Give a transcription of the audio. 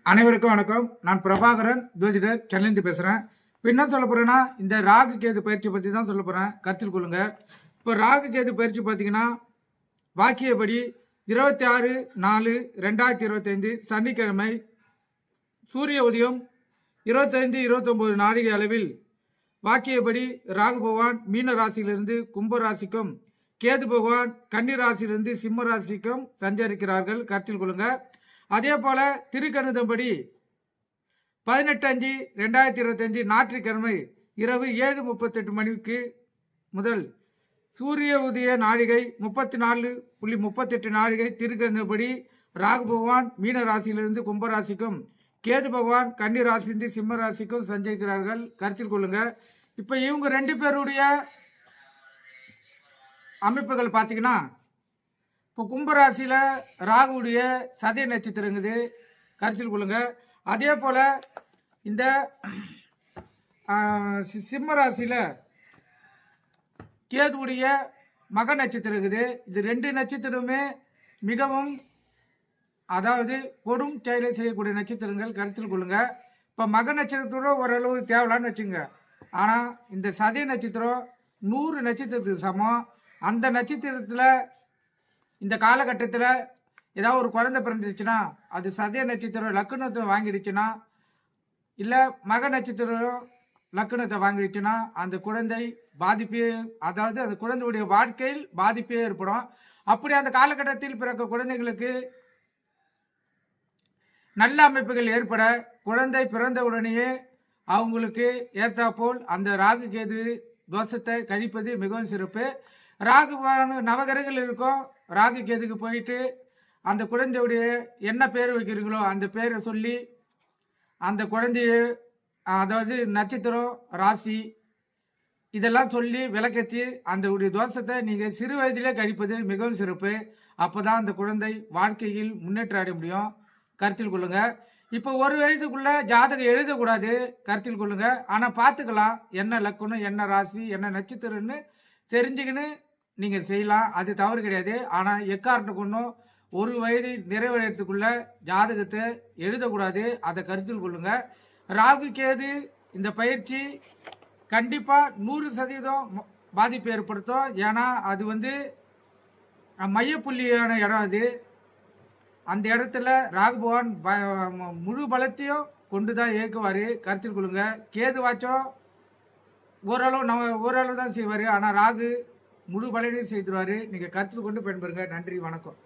அனைவருக்கும் வணக்கம். நான் பிரபாகரன், ஜோதிடர், சென்னையிலிருந்து பேசுகிறேன். இப்போ என்ன சொல்ல போகிறேன்னா, இந்த ராகு கேது பயிற்சி பற்றி தான் சொல்ல போகிறேன். கருத்தில் கொள்ளுங்க. இப்போ ராகு கேது பயிற்சி பார்த்தீங்கன்னா, வாக்கியப்படி 26/4/2025 சனிக்கிழமை சூரிய உதயம் 25-29 நாழிகை அளவில் வாக்கியப்படி ராகு பகவான் மீன ராசியிலிருந்து கும்ப ராசிக்கும், கேது பகவான் கன்னி ராசியிலிருந்து சிம்ம ராசிக்கும் சஞ்சரிக்கிறார்கள். கருத்தில் கொள்ளுங்க. அதே போல திருக்கணிதம்படி 18/5/2025 ஞாயிற்றுக்கிழமை இரவு 7:38 மணிக்கு முதல் சூரிய உதய நாழிகை 34.38 நாழிகை திருக்கணிதப்படி ராகு பகவான் மீன ராசியிலிருந்து கும்பராசிக்கும், கேது பகவான் கன்னி ராசியிலிருந்து சிம்ம ராசிக்கும் சஞ்சரிக்கிறார்கள். கருத்தில் கொள்ளுங்க. இப்போ இவங்க 2 பேருடைய அமைப்புகள் பார்த்தீங்கன்னா, இப்போ கும்பராசியில் ராகுடைய சதய நட்சத்திரங்குது. கருத்தில் கொள்ளுங்க. அதே போல் இந்த சிம்ம ராசியில் கேதுவுடைய மக நட்சத்திரம் இருக்குது. இது 2 நட்சத்திரமே மிகவும் அதாவது கொடும் செயலை செய்யக்கூடிய நட்சத்திரங்கள். கருத்தில் கொள்ளுங்க. இப்போ மக நட்சத்திரம் ஓரளவு தேவலான்னு வச்சுங்க. ஆனால் இந்த சதய நட்சத்திரம் 100 நட்சத்திரத்துக்கு சமம். அந்த நட்சத்திரத்தில் இந்த காலகட்டத்தில் ஏதாவது ஒரு குழந்தை பிறந்துருச்சுன்னா, அது சதய நட்சத்திரம் லக்னத்தை வாங்கிடுச்சுன்னா, இல்லை மக நட்சத்திரம் லக்னத்தை வாங்கிடுச்சுன்னா, அந்த குழந்தை பாதிப்பே, அதாவது அந்த குழந்தையுடைய வாழ்க்கையில் பாதிப்பே ஏற்படும். அப்படி அந்த காலகட்டத்தில் பிறக்க குழந்தைகளுக்கு நல்ல அமைப்புகள் ஏற்பட, குழந்தை பிறந்த உடனேயே அவங்களுக்கு ஏற்றாப்போல் அந்த ராகு கேது தோஷத்தை கழிப்பது மிகவும் சிறப்பு. ராகு நவகிரகங்கள் இருக்கும். ராகு கேதுக்கு போயிட்டு அந்த குழந்தையுடைய என்ன பேர் வைக்கிறீங்களோ அந்த பேரை சொல்லி அந்த குழந்தைய, அதாவது நட்சத்திரம், ராசி இதெல்லாம் சொல்லி விளக்கத்தி அந்த தோஷத்தை நீங்கள் சிறு வயதிலே கழிப்பது மிகவும் சிறப்பு. அப்போ தான் அந்த குழந்தை வாழ்க்கையில் முன்னேற்றம் அடைய முடியும். கருத்தில் கொள்ளுங்க. இப்போ 1 வயதுக்குள்ளே ஜாதகம் எழுதக்கூடாது. கருத்தில் கொள்ளுங்க. ஆனால் பார்த்துக்கலாம், என்ன லக்கணம், என்ன ராசி, என்ன நட்சத்திரம்னு தெரிஞ்சுக்கின்னு நீங்கள் செய்யலாம். அது தவறு கிடையாது. ஆனால் எக்காரணம் கொண்டும் 1 வயது நிறைவடைறதுக்குள்ள ஜாதகத்தை எழுதக்கூடாது. அதை கருத்தில் கொள்ளுங்க. ராகு கேது இந்த பயிற்சி கண்டிப்பாக 100% பாதிப்பு ஏற்படுத்தும். ஏன்னா அது மையப்புள்ளியான இடம். அது அந்த இடத்துல ராகு பகவான் முழு பலத்தையும் கொண்டு தான் இயக்குவார். கருத்தில் கொள்ளுங்க. கேது வாச்சம் ஓரளவு தான் செய்வார். ஆனால் ராகு முழு பலனையும் செய்துருவார். நீங்கள் கருத்தில் கொண்டு பயன்பெறுங்க. நன்றி, வணக்கம்.